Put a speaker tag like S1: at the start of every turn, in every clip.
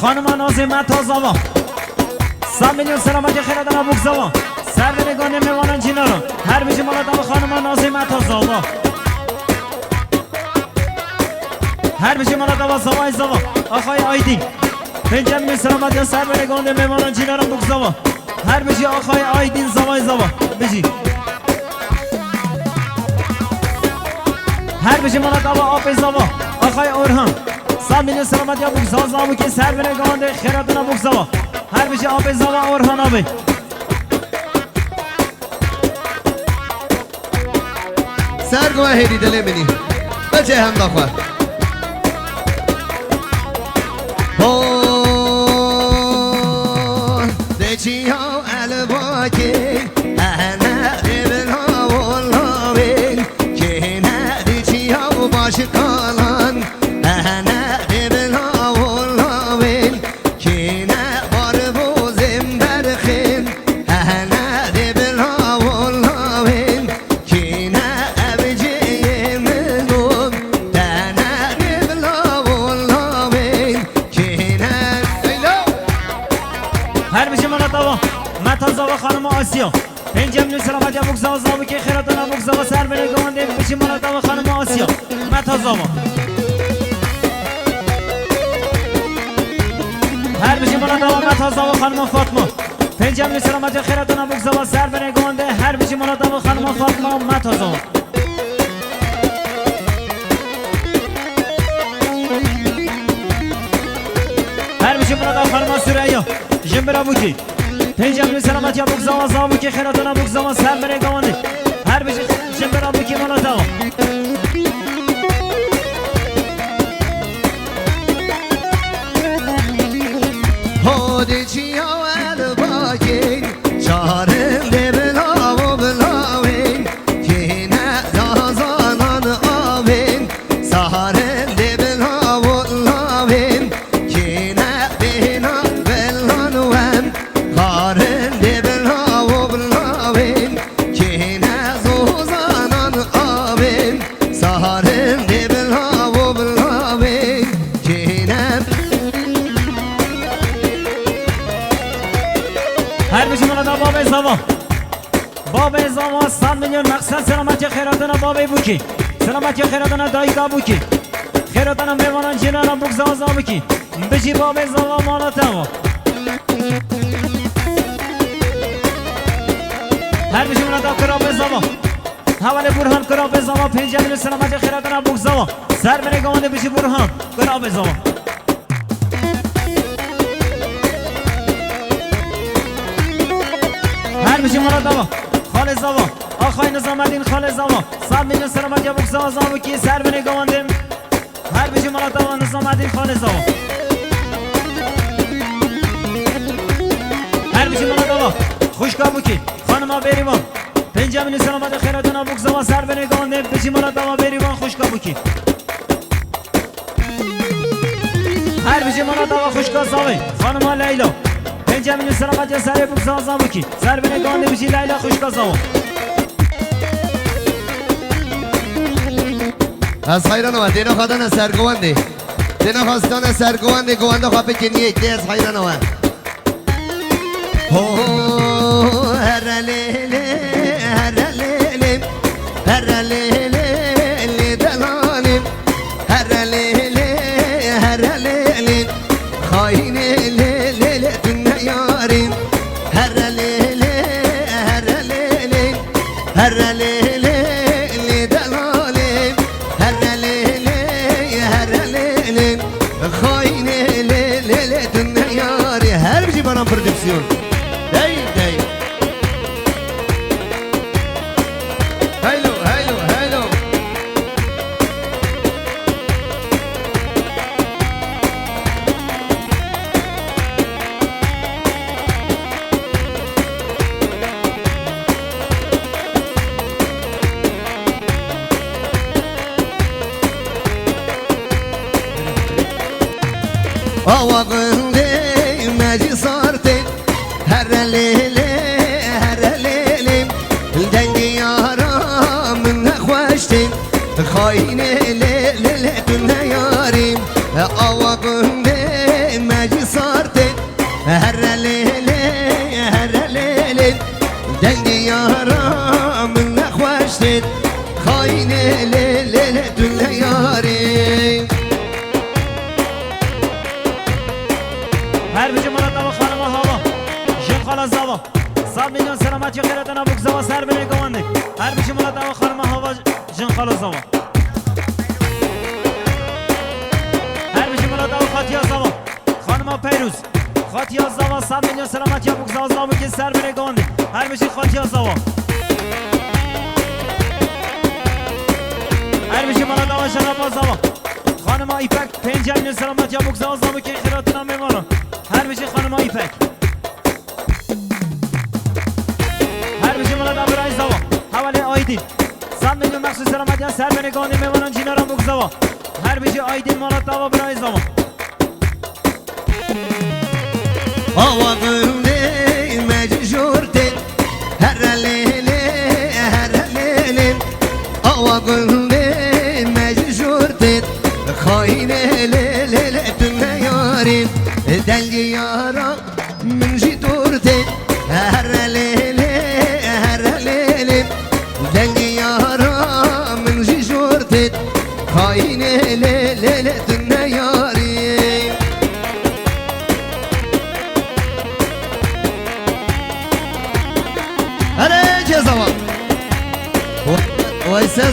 S1: خانم نازم تازاوا 100 میلیون سلامتی خیرات بگذوا سر به نگانه میوانن جینارو هر بیشی مالات خانم نازم تازاوا هر بیشی مالات زوای زوا آخای آیدین 5 میلیون سلامتی سر به نگانه میوانن جینارو بگذوا هر بیشی آخای آیدین زوای زوا بیشی هر بیشی مالات آب زوا آخای اورهان 100 میلیون سلامتی بگذوا زاو که سر به نگانه خیراتنا بگذوا هر بیشی آب زوا اورهان آبی
S2: سرگو هیدی دلی منی بچه هم دخواه دچی ها الواکی انا ابن ها والله که نه دچی ها باش کالان انا ابن ها والله که نه بار بوزم برخین انا ابن ها والله که نه ابجی منو دانا ابن ها والله که نه
S1: هر بیشی مالات متازاوا خانم آسیا 5 میلیون سلامتی بگذوا زاو که خیراتنا بگذوا سر به نگانه بیشی مالات خانم آسیا متازاوا هر بیشی مالات متازاوا خانم فاطمه 5 میلیون سلامتی خیراتنا بگذوا سر به نگانه هر بیشی مالات خانم فاطمه متازاوا هر بیشی مالات خانم سوریا جنبرا بوکی 5 میلیون سلامتی بگذوا زاو که خیراتنا بگذوا سر به نگانه هر بیشی جنبرا بوکی مالات
S2: دچی ها الواکی چارم بلا و بلاوین که نه زازانان آوین سهارم بلا و لاوین که نه بینا بلانوم خارم بلا و بلاوین که نه زازانان آوین سهارم بلا و بلاوین که نه
S1: هر بیشی مالات باب زوا 100 میلیون مقصد سلامتی خیراتنا باب بوکی سلامتی خیراتنا دایدا بوکی خیراتنا میوانن جنانا بگذوا زاو بکی بیشی باب زوا مالاتوا هر بیشی مالات کراب زوا حواله برهان کراب زوا 5 میلیون سلامتی خیراتنا بگذوا سر به نگانه بیشی برهان کراب زوا هر بیشی مالات خال زوا آخای نظام الدین خال زوا 100 میلیون سلامتی بگذوا زاو کی سر به نگانه هر بیشی مالات نظام الدین خال زوا هر بیشی مالات خوشکا بوکی خانم بریوان 5 میلیون سلامتی خیراتنا بگذوا سر به نگانه بیشی مالات بریوان خوشکا بوکی هر بیشی مالات خوشکا زاوی خانم لیلا 5 میلیون سلامتی سر بگذوا زاو کی سر به نگانه بیشی لیلا خوشکا زاو
S2: از خیران و دینا خواهدن سرگوانده دینا خواستان سرگوانده گوانده خواه بکنی یک دی از خیران و هر لیلی هر لیلی هر لیلی دلالیم هر لیلی هر لیلی خاین لیلی دنیا یاریم هر لیلی هر لیلی هر لیلی بانم پرودکسیون دی دی هیلو هیلو هیلو آواقنده مجی سارته هر لیلی هر لیلی دنگی یارم نخوشتیم خاین لیلی دن یاریم آواقنده مجی یارا من نخوشتید خاین لیل دل یاری
S1: هر بیچه مرتب خانم هوا جن خالا زوا 100 میلیون سلامتی و خیرات نبوک زوا سر بینه گوانده هر بیچه مرتب خانم هوا جن خالا زوا هر بیچه مرتب خاتیا زوا خانم پیروز خاتیا زوا 100 میلیون سلامتی و بوک زوا زوا که سر بینه گوانده هر بیچه خاتیا زوا هر بیچه مرتب شنابا زوا خانم ایپک 5 میلیون سلامتی و بوک زوا زوا که خیرات نمیمانن هر بیچه خانم ایپک هر بیچه ملت ابرای زوا حوالی آیدین 100 میلیون مخصوص سلامتی سر به نگاهی میمانن جینارم بوک زوا هر بیچه آیدین ملت ابرای زوا
S2: آوا قلبی مجشورتی هر لیلی آوا قلبی مجشورتی خاین لیل دل یاری دل یارا من جی دورتی هر لیلی دل یارا من جی جورتی خاین لیل دل یاری هره چه زمان وایسه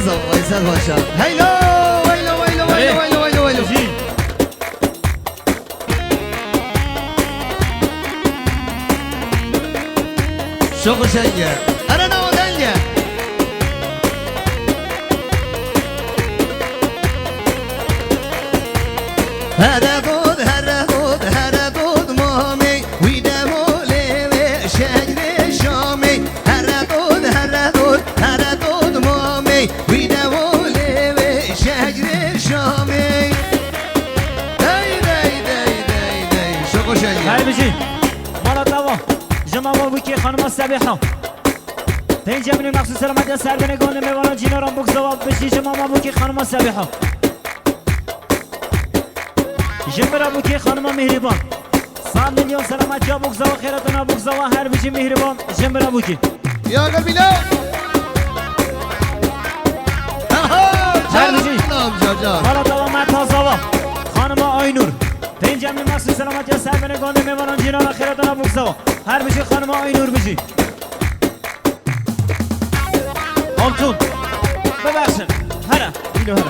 S2: باشم هیلو شوق شنگه اره نوادنگه هره دود مامی ویده مولی و شجر شامی هره دود مامی ویده مولی و شجر شامی دی شوق شنگه
S1: هر بیچه مالا دوا جمع بوکی خانم سبیحا 5 میلیون مخصوص سلامتی سر به نگاهی میمانن جینارم بوک زوا بشی جمع بوکی خانم سبیحا جمع بوکی خانم مهربان 100 میلیون سلامتی بوک زوا خیراتنا بوک زوا هر بیچه مهربان جمع بوکی
S2: یا قلبیلا
S1: هر بیچه مالا دوا متا زوا خانم آینور 5 میلیون مخصوص سلامتی سر به نگاهی میمانن جینارم خیراتنا بوک زوا هر بیچه خانم آینور بشی آمتون ببخشن هره اینو هره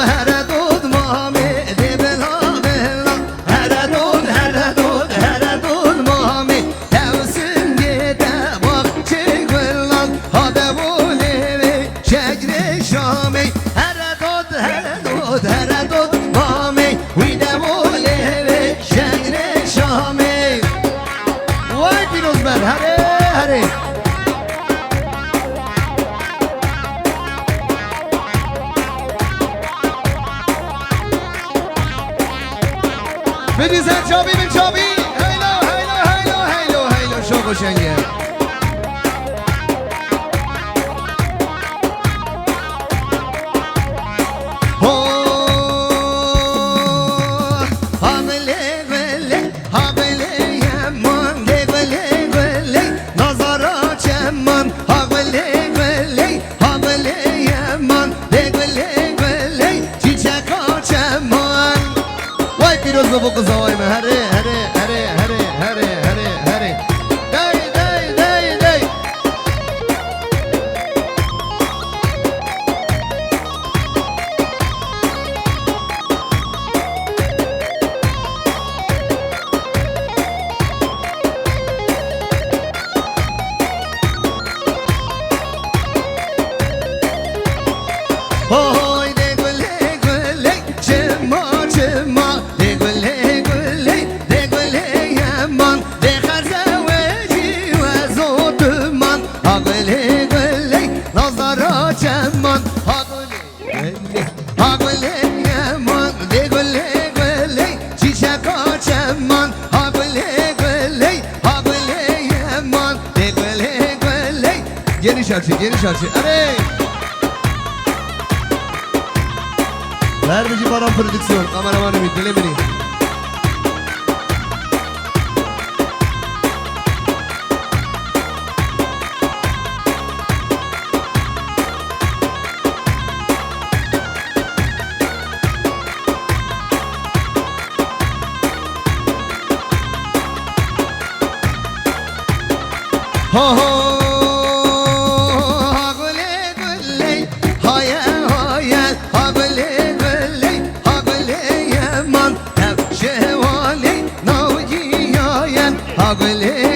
S2: هره دود مامی دی بلا هره دود مامی توسن گیده باق چه گلان هاده بولی و شجر شامی هره دود مامی ویده بولی و شجر شامی وای پیروز بر هره بریزن چابی به چابی هیلو شوق و شنگه حمله یمان گله نظارا چمان حمله یمان گله چیچکا چمان وای پیروز بابا زوای من هره دی Hoy de gule chema de gule yaman de kharzawaji wa zotman agule nazara chaman agule yaman de gule çiçek chaman agule yaman de gule geri şarkı are Verdici Baran Prodüksiyon. Kameramanı müddeli beni. Ho ho gule gule haya haya gule gule gule yaman şevali navci yayan gule